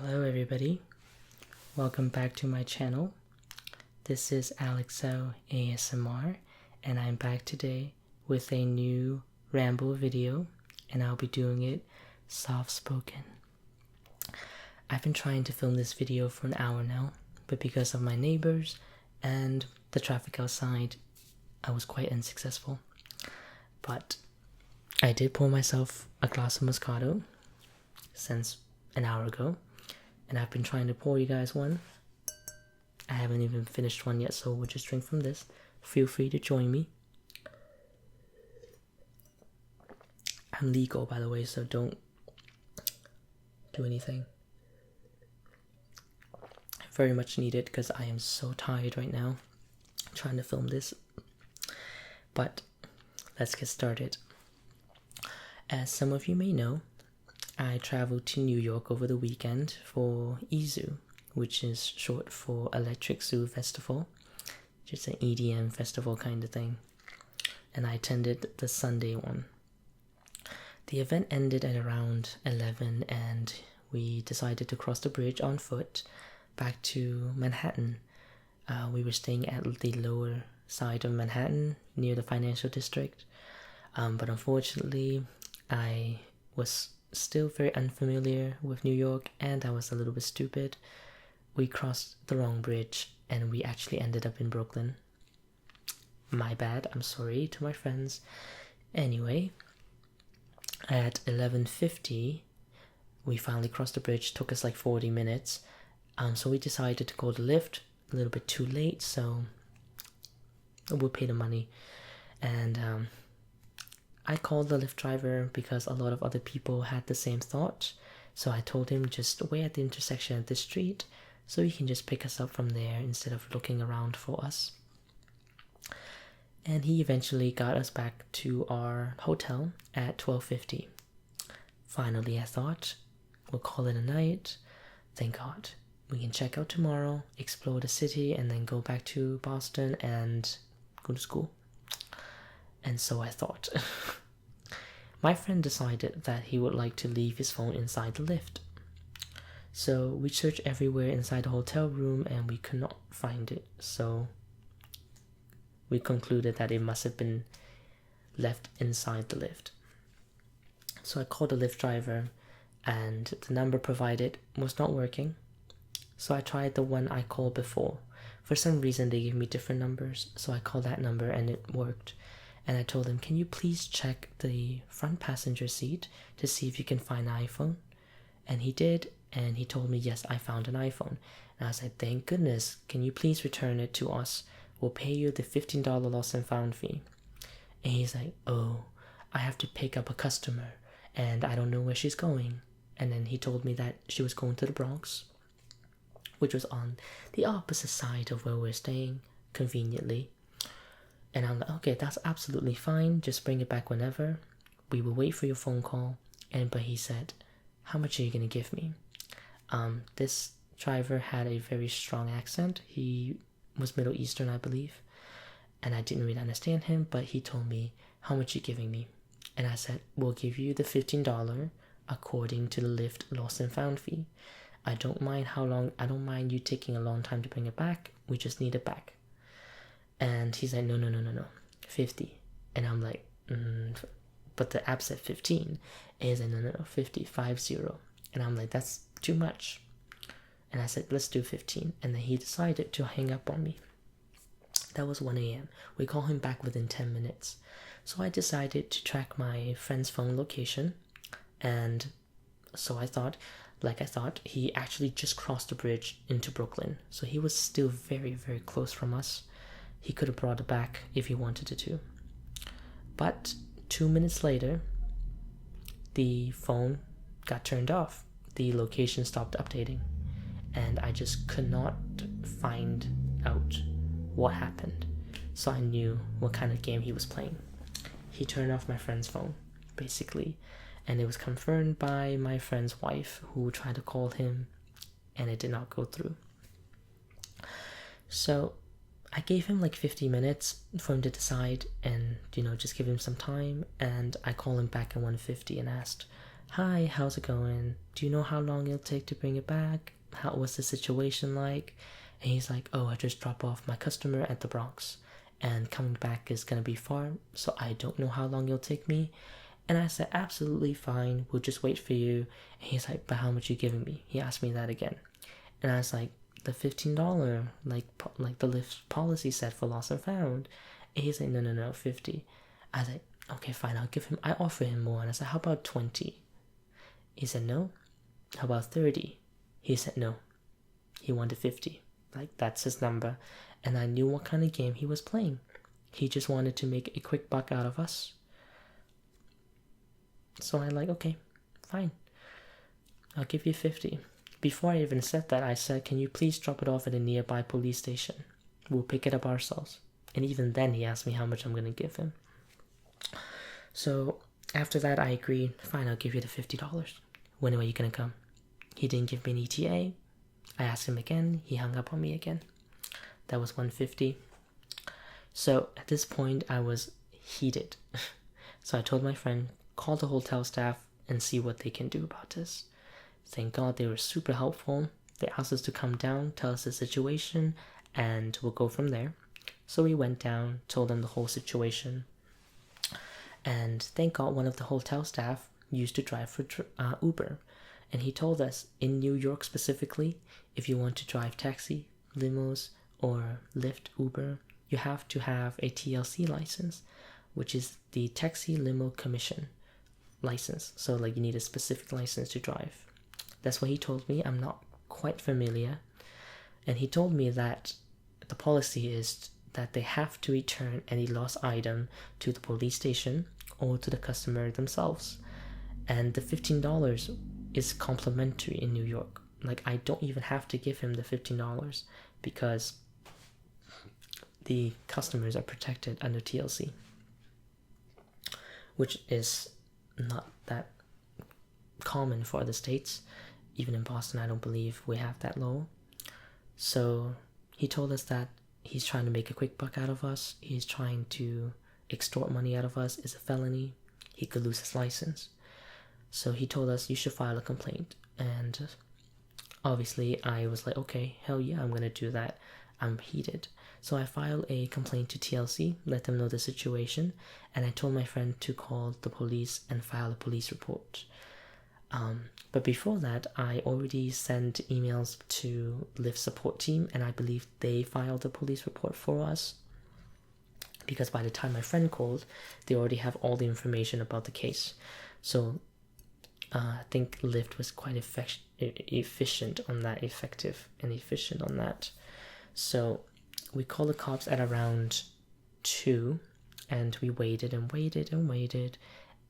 Hello everybody, welcome back to my channel. This is Alexo ASMR and I'm back today with a new Ramble video, and I'll be doing it soft spoken. I've been trying to film this video for an hour now, but because of my neighbors and the traffic outside, I was quite unsuccessful. But I did pour myself a glass of Moscato since an hour ago, and I've been trying to pour you guys one. I haven't even finished one yet, so we'll just drink from this. Feel free to join me. I'm legal, by the way, so don't do anything. Very much needed because I am so tired right now trying to film this. But let's get started. As some of you may know, I traveled to New York over the weekend for EZoo, which is short for Electric Zoo Festival, just an EDM festival kind of thing, and I attended the Sunday one. The event ended at around 11 and we decided to cross the bridge on foot back to Manhattan. We were staying at the lower side of Manhattan near the financial district, but unfortunately I was still very unfamiliar with New York and I was a little bit stupid. We crossed the wrong bridge and we actually ended up in Brooklyn. My bad, I'm sorry to my friends. Anyway, at 11:50 we finally crossed the bridge. Took us like 40 minutes. So we decided to call the Lyft. A little bit too late, so we'll pay the money. And I called the Lyft driver because a lot of other people had the same thought. So I told him just wait at the intersection of this street so he can just pick us up from there instead of looking around for us. And he eventually got us back to our hotel at 12:50. Finally, I thought, we'll call it a night. Thank God. We can check out tomorrow, explore the city, and then go back to Boston and go to school. And so I thought. My friend decided that he would like to leave his phone inside the lift. So we searched everywhere inside the hotel room and we could not find it. So we concluded that it must have been left inside the lift. So I called the Lyft driver and the number provided was not working. So I tried the one I called before. For some reason they gave me different numbers, so I called that number and it worked. And I told him, can you please check the front passenger seat to see if you can find an iPhone? And he did, and he told me, yes, I found an iPhone. And I said, thank goodness, can you please return it to us? We'll pay you the $15 lost and found fee. And he's like, oh, I have to pick up a customer, and I don't know where she's going. And then he told me that she was going to the Bronx, which was on the opposite side of where we're staying, conveniently. And I'm like, okay, that's absolutely fine. Just bring it back whenever. We will wait for your phone call. But he said, how much are you going to give me? This driver had a very strong accent. He was Middle Eastern, I believe. And I didn't really understand him, but he told me, how much are you giving me? And I said, we'll give you the $15 according to the Lyft lost and found fee. I don't mind you taking a long time to bring it back. We just need it back. And he's like, no, 50. And I'm like, but the app said 15. And he's like, no, 50, 50. And I'm like, that's too much. And I said, let's do 15. And then he decided to hang up on me. That was 1 a.m. We called him back within 10 minutes. So I decided to track my friend's phone location. And so I thought, he actually just crossed the bridge into Brooklyn. So he was still very, very close from us. He could have brought it back if he wanted it to. But 2 minutes later, the phone got turned off. The location stopped updating. And I just could not find out what happened. So I knew what kind of game he was playing. He turned off my friend's phone, basically. And it was confirmed by my friend's wife, who tried to call him, and it did not go through. So I gave him like 50 minutes for him to decide and, just give him some time. And I called him back at 1:50 and asked, hi, how's it going? Do you know how long it'll take to bring it back? What's the situation like? And he's like, oh, I just dropped off my customer at the Bronx, and coming back is gonna be far, so I don't know how long it'll take me. And I said, absolutely fine, we'll just wait for you. And he's like, but how much you giving me? He asked me that again. And I was like, the $15, like the Lyft policy said for lost and found. And he's like, no, 50. I was like, okay, fine, I offer him more. And I said, how about 20? He said, no. How about 30? He said, no. He wanted 50. Like, that's his number. And I knew what kind of game he was playing. He just wanted to make a quick buck out of us. So I'm like, okay, fine. I'll give you 50. Before I even said that, I said, can you please drop it off at a nearby police station? We'll pick it up ourselves. And even then, he asked me how much I'm going to give him. So after that, I agreed, fine, I'll give you the $50. When are you going to come? He didn't give me an ETA. I asked him again. He hung up on me again. That was $150. So at this point, I was heated. So I told my friend, call the hotel staff and see what they can do about this. Thank God they were super helpful. They asked us to come down, tell us the situation, and we'll go from there. So we went down, told them the whole situation. And thank God one of the hotel staff used to drive for Uber. And he told us, in New York specifically, if you want to drive taxi, limos, or Lyft, Uber, you have to have a TLC license, which is the Taxi Limo Commission license. So like you need a specific license to drive. That's what he told me. I'm not quite familiar. And he told me that the policy is that they have to return any lost item to the police station or to the customer themselves. And the $15 is complimentary in New York. Like, I don't even have to give him the $15 because the customers are protected under TLC, which is not that common for other states. Even in Boston, I don't believe we have that law. So he told us that he's trying to make a quick buck out of us. He's trying to extort money out of us. It's a felony. He could lose his license. So he told us, you should file a complaint. And obviously I was like, okay, hell yeah, I'm going to do that. I'm heated. So I filed a complaint to TLC, let them know the situation, and I told my friend to call the police and file a police report. But before that, I already sent emails to Lyft support team, and I believe they filed the police report for us. Because by the time my friend called, they already have all the information about the case. So I think Lyft was quite efficient on that, effective and efficient on that. So we called the cops at around 2, and we waited and waited and waited,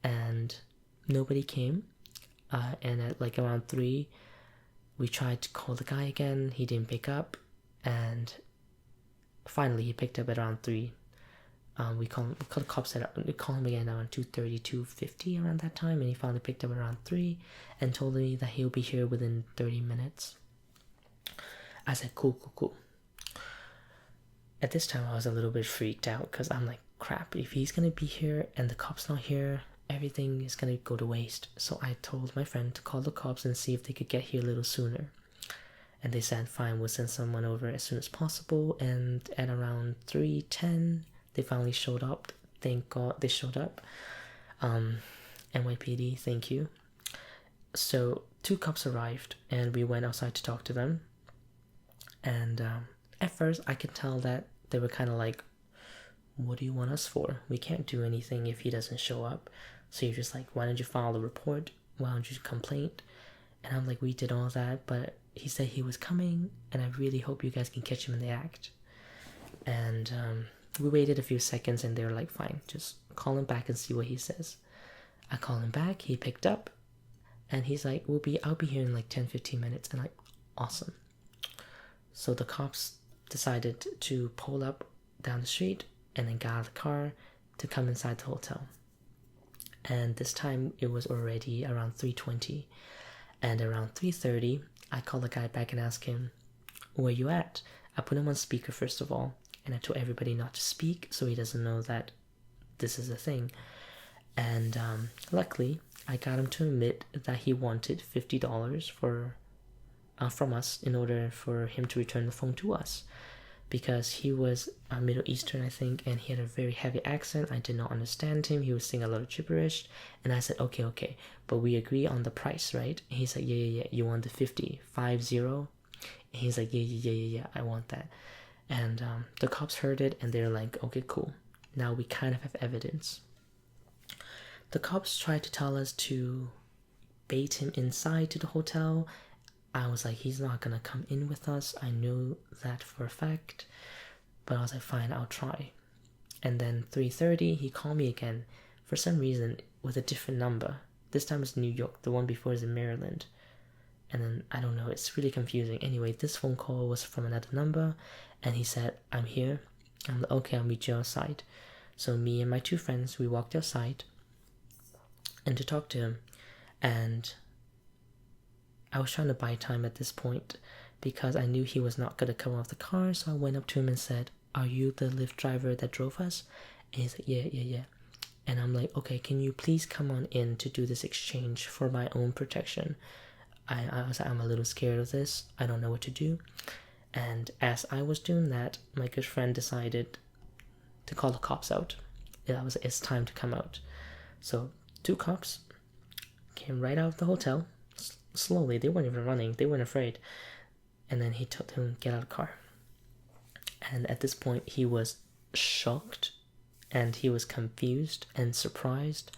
and nobody came. And at like around 3, we tried to call the guy again. He didn't pick up, and finally he picked up at around 3. We called the cops we called him again around 2:30, 2:50 around that time, and he finally picked up around 3 and told me that he'll be here within 30 minutes. I said, cool. At this time, I was a little bit freaked out because I'm like, crap, if he's gonna be here and the cop's not here, everything is gonna go to waste. So I told my friend to call the cops and see if they could get here a little sooner. And they said, fine, we'll send someone over as soon as possible. And at around 3:10, they finally showed up. Thank God they showed up. NYPD, thank you. So 2 cops arrived, and we went outside to talk to them. And at first, I could tell that they were kind of like, what do you want us for? We can't do anything if he doesn't show up. So you're just like, why don't you file a report? Why don't you complain? And I'm like, we did all that, but he said he was coming, and I really hope you guys can catch him in the act. And we waited a few seconds, and they were like, fine, just call him back and see what he says. I call him back, he picked up, and he's like, I'll be here in like 10-15 minutes. And I'm like, awesome. So the cops decided to pull up down the street and then got out of the car to come inside the hotel. And this time it was already around 3:20. And around 3:30, I called the guy back and asked him, where you at? I put him on speaker first of all, and I told everybody not to speak so he doesn't know that this is a thing. And luckily, I got him to admit that he wanted $50 from us in order for him to return the phone to us, because he was Middle Eastern, I think, and he had a very heavy accent. I did not understand him. He was saying a lot of gibberish, and I said, okay, but we agree on the price, right? And he's like, yeah, you want the 50, 50? And he's like, yeah, I want that. And the cops heard it, and they're like, okay, cool. Now we kind of have evidence. The cops tried to tell us to bait him inside to the hotel. I was like, he's not gonna come in with us. I knew that for a fact. But I was like, fine, I'll try. And then 3:30, he called me again. For some reason, with a different number. This time it's New York. The one before is in Maryland. And then, I don't know, it's really confusing. Anyway, this phone call was from another number. And he said, I'm here. I'm like, okay, I'll meet you outside. So me and my two friends, we walked outside. And to talk to him. And I was trying to buy time at this point because I knew he was not going to come off the car. So I went up to him and said, are you the Lyft driver that drove us? And he's like, yeah. And I'm like, okay, can you please come on in to do this exchange for my own protection? I was like, I'm a little scared of this. I don't know what to do. And as I was doing that, my good friend decided to call the cops out. It's time to come out. So 2 cops came right out of the hotel. Slowly, they weren't even running, they weren't afraid. And then he told him, get out of the car. And at this point, he was shocked, and he was confused and surprised,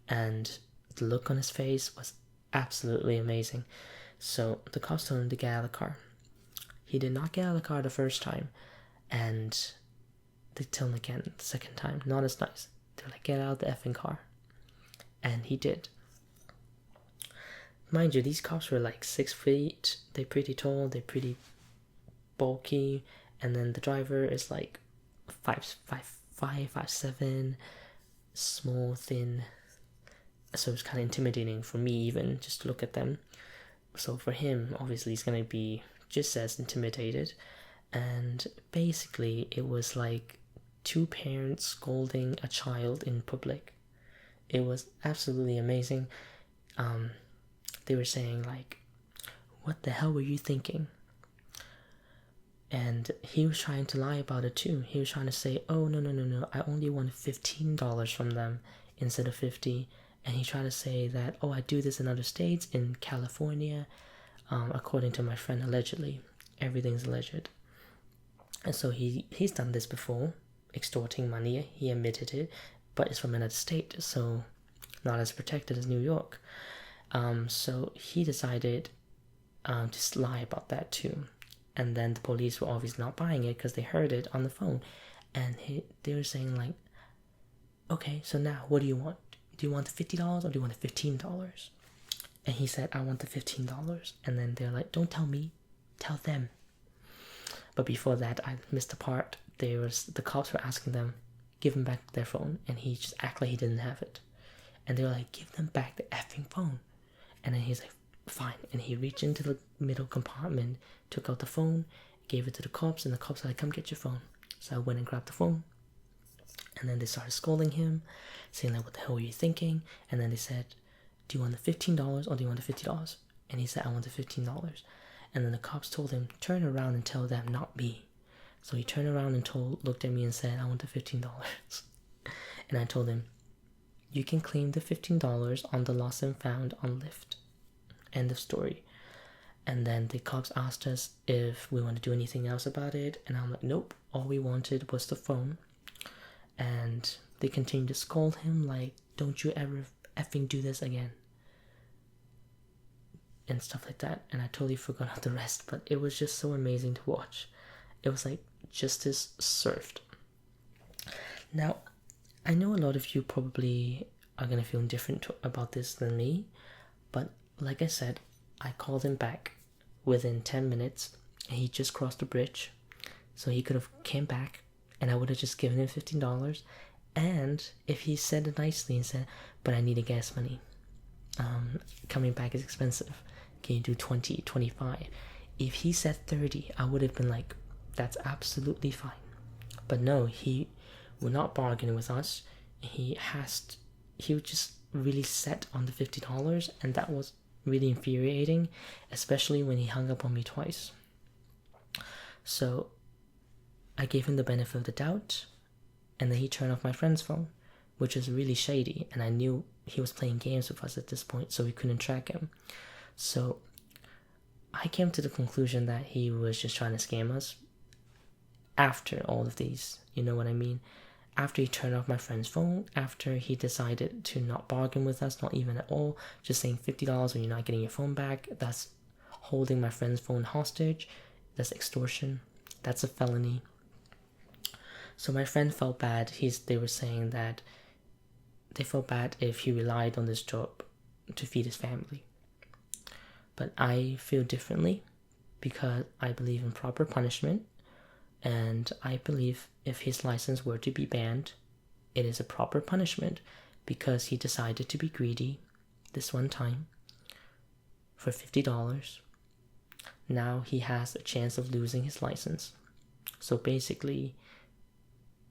and the look on his face was absolutely amazing. So the cops told him to get out of the car. He did not get out of the car the first time, and they told him again the second time, not as nice. They're like, get out of the effing car. And he did. Mind you, these cops were like 6 feet. They're pretty tall. They're pretty bulky. And then the driver is like 5'7", small, thin. So it's kind of intimidating for me even just to look at them. So for him, obviously, he's gonna be just as intimidated. And basically, it was like 2 parents scolding a child in public. It was absolutely amazing. They were saying like, what the hell were you thinking? And he was trying to lie about it too. He was trying to say, oh, no, I only wanted $15 from them instead of 50. And he tried to say that, oh, I do this in other states, in California, according to my friend, allegedly. Everything's alleged. And so he's done this before, extorting money. He admitted it, but it's from another state, so not as protected as New York. So he decided to lie about that too. And then the police were obviously not buying it because they heard it on the phone. And they were saying like, okay, so now what do you want? Do you want the $50 or do you want the $15? And he said, I want the $15. And then they're like, don't tell me, tell them. But before that, I missed the part. The cops were asking them, give him back their phone. And he just acted like he didn't have it. And they were like, give them back the effing phone. And then he's like, fine. And he reached into the middle compartment, took out the phone, gave it to the cops, and the cops were like, come get your phone. So I went and grabbed the phone. And then they started scolding him, saying like, what the hell were you thinking? And then they said, do you want the $15 or do you want the $50? And he said, I want the $15. And then the cops told him, turn around and tell them, not me. So he turned around and looked at me and said, I want the $15. And I told him, you can claim the $15 on the lost and found on Lyft. End of story. And then the cops asked us if we want to do anything else about it. And I'm like, nope. All we wanted was the phone. And they continued to scold him like, don't you ever effing do this again. And stuff like that. And I totally forgot the rest. But it was just so amazing to watch. It was like justice served. Now, I know a lot of you probably are going to feel different about this than me. But like I said, I called him back within 10 minutes. And he just crossed the bridge. So he could have came back. And I would have just given him $15. And if he said it nicely and said, but I need gas money. Coming back is expensive. Can you do 20, 25? If he said 30, I would have been like, that's absolutely fine. But no, he would not bargain with us. He was just really set on the $50, and that was really infuriating, especially when he hung up on me twice. So I gave him the benefit of the doubt, and then he turned off my friend's phone, which is really shady, and I knew he was playing games with us at this point, so we couldn't track him. So I came to the conclusion that he was just trying to scam us after all of these, you know what I mean? After he turned off my friend's phone, after he decided to not bargain with us, not even at all, just saying $50 when you're not getting your phone back, that's holding my friend's phone hostage, that's extortion, that's a felony. So my friend felt bad. They were saying that they felt bad if he relied on this job to feed his family. But I feel differently because I believe in proper punishment, and I believe if his license were to be banned, it is a proper punishment because he decided to be greedy this one time for $50. Now he has a chance of losing his license. So basically,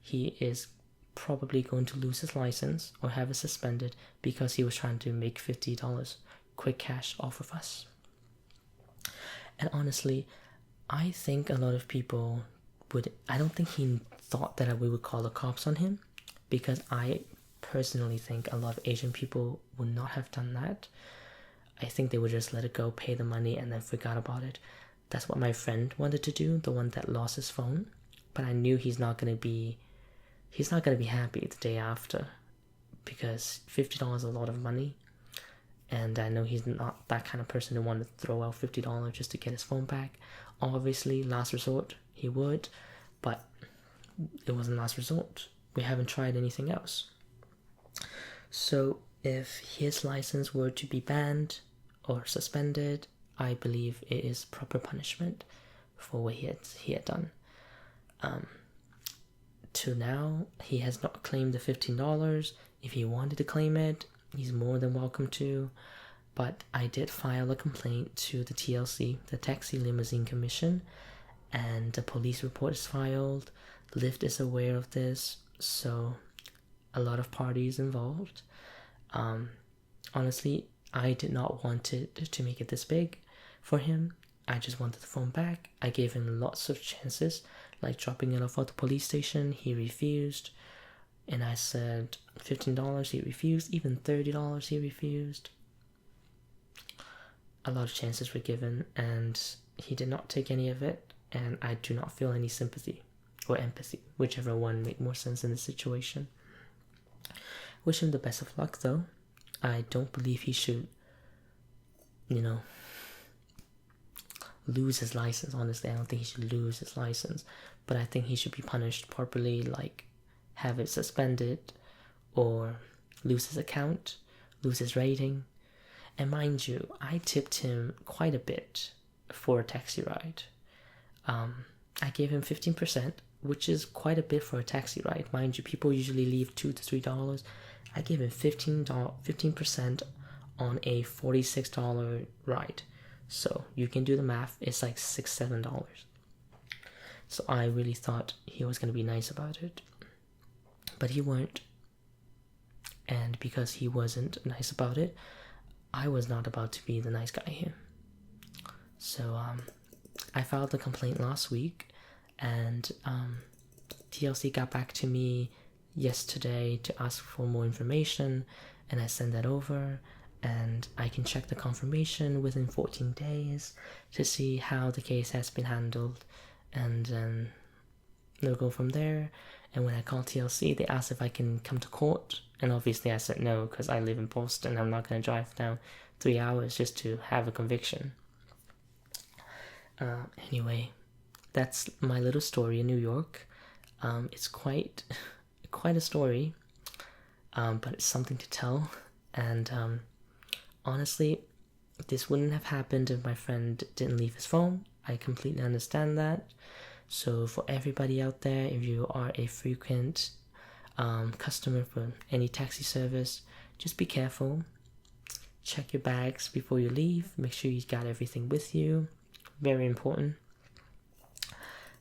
he is probably going to lose his license or have it suspended because he was trying to make $50 quick cash off of us. And honestly, I think a lot of people I don't think he thought that we would call the cops on him, because I personally think a lot of Asian people would not have done that. I think they would just let it go, pay the money, and then forgot about it. That's what my friend wanted to do, the one that lost his phone. But I knew he's not gonna be happy the day after, because $50 is a lot of money, and I know he's not that kind of person who wanted to throw out $50 just to get his phone back. Obviously, last resort, he would, but it wasn't last resort. We haven't tried anything else. So if his license were to be banned or suspended, I believe it is proper punishment for what he had done. To now, he has not claimed the $15. If he wanted to claim it, he's more than welcome to. But I did file a complaint to the TLC, the Taxi Limousine Commission, and a police report is filed. Lyft is aware of this, so a lot of parties involved. Honestly, I did not want it to make it this big for him. I just wanted the phone back. I gave him lots of chances, like dropping it off at the police station. He refused, and I said $15, he refused. Even $30, he refused. A lot of chances were given, and he did not take any of it, and I do not feel any sympathy or empathy, whichever one made more sense in the situation. Wish him the best of luck, though. I don't believe he should, lose his license. Honestly, I don't think he should lose his license, but I think he should be punished properly, like have it suspended or lose his account, lose his rating. And mind you, I tipped him quite a bit for a taxi ride. I gave him 15%, which is quite a bit for a taxi ride. Mind you, people usually leave $2 to $3. I gave him 15% on a $46 ride. So you can do the math, it's like $6, $7. So I really thought he was going to be nice about it. But he weren't. And because he wasn't nice about it, I was not about to be the nice guy here. So I filed a complaint last week, and TLC got back to me yesterday to ask for more information, and I sent that over, and I can check the confirmation within 14 days to see how the case has been handled, and then they'll go from there. And when I called TLC, they asked if I can come to court, and obviously I said no, because I live in Boston. I'm not going to drive down 3 hours just to have a conviction. Anyway, that's my little story in New York. It's quite a story, but it's something to tell. And honestly, this wouldn't have happened if my friend didn't leave his phone. I completely understand that. So for everybody out there, if you are a frequent customer for any taxi service, just be careful. Check your bags before you leave. Make sure you got everything with you. Very important.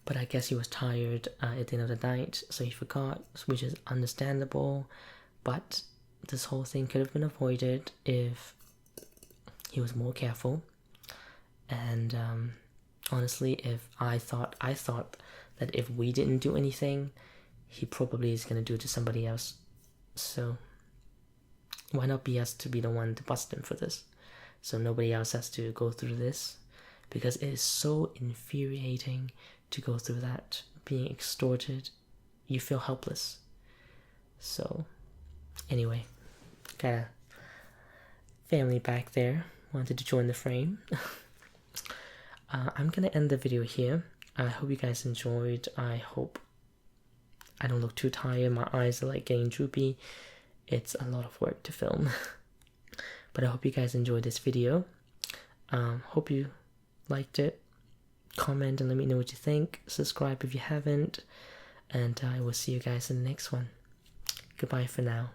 But I guess he was tired at the end of the night, so he forgot, which is understandable. But this whole thing could have been avoided if he was more careful. And honestly, if I thought that if we didn't do anything, he probably is gonna do it to somebody else. So why not be us to be the one to bust him for this, so nobody else has to go through this, because it is so infuriating to go through that, being extorted. You feel helpless. So anyway, got a family back there wanted to join the frame. I'm gonna end the video here. I hope you guys enjoyed. I hope I don't look too tired. My eyes are like getting droopy. It's a lot of work to film. But I hope you guys enjoyed this video. Hope you liked it. Comment and let me know what you think. Subscribe if you haven't. And I will see you guys in the next one. Goodbye for now.